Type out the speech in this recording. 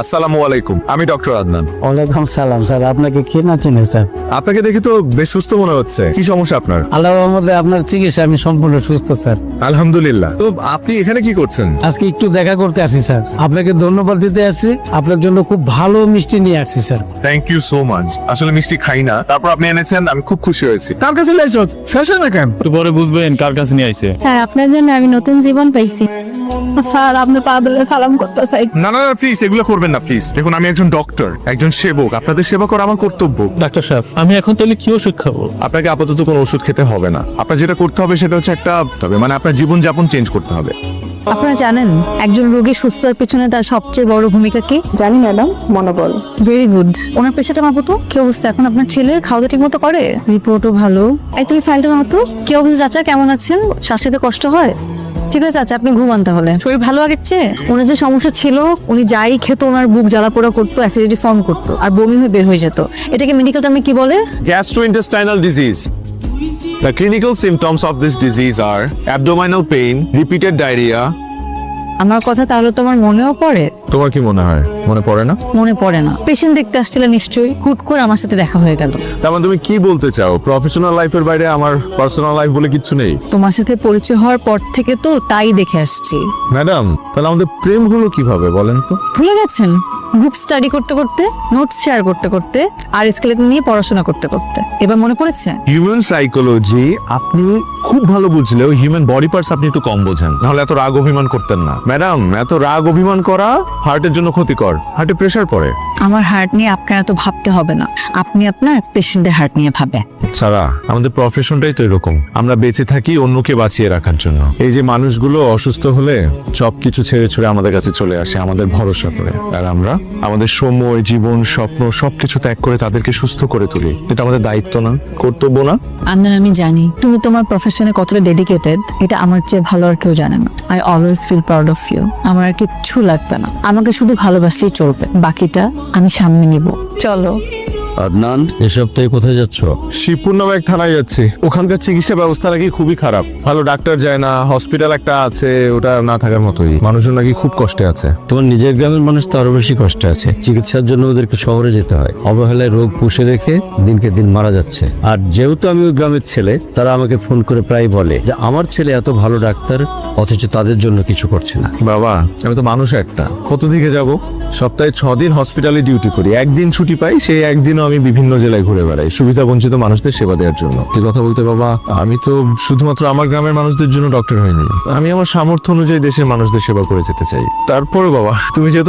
আসসালামু আলাইকুম, আমি ডক্টর আদনান। ওয়ালাইকুম সালাম স্যার, আপনাকে কে না চেনে স্যার? আপনাকে দেখে তো বেশ সুস্থ মনে হচ্ছে। কি সমস্যা আপনার? আল্লাহর রহমতে আপনার চিকিৎসা আমি সম্পূর্ণ সুস্থ স্যার। আলহামদুলিল্লাহ। তো আপনি এখানে কি করছেন? আজকে একটু দেখা করতে আসছি স্যার, আপনাকে ধন্যবাদ দিতে আসছি। আপনার জন্য খুব ভালো মিষ্টি নিয়ে আসছি sir. Thank you so much. আসলে মিষ্টি খাই না, তারপর আপনি এনেছেন, আমি খুব খুশি হয়েছি। তার কাছে লাইসেন্স শেষ না কেন? একটু পরে বুঝবেন কার কাছে নিয়ে আইছে। স্যার আপনার জন্য আমি নতুন জীবন পাইছি। স্যার আপনি পা ধরে সালাম করতে চাই। না না না, প্লিজ এগুলো করবেন না প্লিজ। দেখুন, আমি একজন ডক্টর, একজন সেবক। আপনাদের সেবা করা আমার কর্তব্য। ডাক্তার সাহেব, আমি এখন তাহলে কি ওষুধ খাবো? আপনাকে আপাতত কোনো ওষুধ খেতে হবে না। আপনার যেটা করতে হবে সেটা হচ্ছে মানে আপনার জীবনযাপন চেঞ্জ করতে হবে। আপনারা জানেন একজন রোগী সুস্থতার পেছনে তার সবচেয়ে বড় ভূমিকা কি? জানি ম্যাডাম, মনোবল। Very good. ওনার পেশাটা মাপো তো। কি অবস্থা এখন আপনার ছেলের? খাওয়া ঠিক মতো করে? রিপোর্টও ভালো। এই তুমি ফাইলটা মাপো। কি অবস্থা চাচা, কেমন আছেন? শ্বাস নিতে কষ্ট হয়? ঠিক আছে চাচা, আপনি ঘুমান তাহলে। শরীর ভালো আগের চেয়ে? ওনার যে সমস্যা ছিল, উনি যাই খেত ওনার বুক জ্বালা পোড়া করতো, অ্যাসিডিটি ফর্ম করতো আর বমি হয়ে বের হয়ে যেত। এটাকে মেডিকেল টার্মে কি বলে? Gastrointestinal disease. The clinical symptoms of this disease are abdominal pain, repeated diarrhea. আমার কথা তাহলে তোমার মনেও পড়ে? তোমার কি মনে হয় মনে পড়ে না? মনে পড়ে না। পেশেন্ট দেখতে আসছিলে নিশ্চয়ই, হুট করে আমার সাথে দেখা হয়ে গেল। তার মানে তুমি কি বলতে চাও, প্রফেশনাল লাইফের বাইরে আমার পার্সোনাল লাইফ বলে কিছু নেই? তোমার সাথে পরিচয় হওয়ার পর থেকে তো তাই দেখে আসছি। ম্যাডাম, তাহলে আমাদের প্রেম হলো কিভাবে বলেন তো? ভুলে গেছেন? গ্রুপ স্টাডি করতে করতে, নোটস শেয়ার করতে করতে আর স্কেলেটন নিয়ে পড়াশোনা করতে করতে। এবার মনে পড়েছে? হিউম্যান সাইকোলজি আপনি খুব ভালো বুঝলেও হিউম্যান বডি পার্টস আপনি একটু কম বোঝেন। নাহলে এত রাগ অভিমান করতেন না। ম্যাডাম, এত রাগ অভিমান করা হার্টের জন্য ক্ষতিকর। হার্টে প্রেসার পড়ে। আমার হার্ট নিয়ে আপনার এত ভাবতে হবে না, আপনি আপনার পেশেন্টের হার্ট নিয়ে ভাবে। ছাড়া আমাদের প্রফেশনটাই তো এরকম, আমরা বেঁচে থাকি অন্যকে বাঁচিয়ে রাখার জন্য। এই যে মানুষগুলো অসুস্থ হলে সবকিছু ছেড়ে ছুড়ে আমাদের কাছে চলে আসে আমাদের ভরসা করে, আর আমরা আমাদের সময়, জীবন, স্বপ্ন সবকিছু ত্যাগ করে তাদেরকে সুস্থ করে তুলি। এটা আমাদের দায়িত্ব না, কর্তব্য না? আন্দান, আমি জানি তুমি তোমার প্রফেশনে কতটা ডেডিকেটেড, এটা আমার চেয়ে ভালো আর কেউ জানে না। I always feel proud of you. আমার আর কিচ্ছু লাগবে না, আমাকে শুধু ভালোবাসলেই চলবে, বাকিটা আমি সামনে নিব। চলো। আদনান, এ সপ্তাহে কোথায় যাচ্ছ? শিবপুর নামে এক থানায় যাচ্ছি। ওখানকার চিকিৎসা ব্যবস্থা নাকি খুবই খারাপ, ভালো ডাক্তার যায় না। হসপিটাল একটা আছে, ওটা না থাকার মতোই। মানুষজন নাকি খুব কষ্টে আছে। তোমার নিজের গ্রামের মানুষ তো আরো বেশি কষ্টে আছে। চিকিৎসার জন্য ওদেরকে শহরে যেতে হয়। অবহেলায় রোগ পুষে রেখে দিনকে দিন মারা যাচ্ছে। আর যেহেতু আমি ওই গ্রামের ছেলে, তারা আমাকে ফোন করে প্রায় বলে যে আমার ছেলে এত ভালো ডাক্তার, অথচ তাদের জন্য কিছু করছে না। বাবা, আমি তো মানুষ একটা, কত দিকে যাব? সপ্তাহে 6 দিন হসপিটালে ডিউটি করি, একদিন ছুটি পাই। সেই একদিনও আমি বিভিন্ন জেলায় ঘুরে বেড়াই সুবিধা বঞ্চিত মানুষদের সেবা দেওয়ার জন্য। তুই কথা বলতে বাবা, আমি তো শুধুমাত্র আমার গ্রামের মানুষদের জন্য ডক্টর হইনি, আমি আমার সামর্থ্য অনুযায়ী দেশের মানুষদের সেবা করে যেতে চাই। তারপরে বাবা, তুমি যেহেতু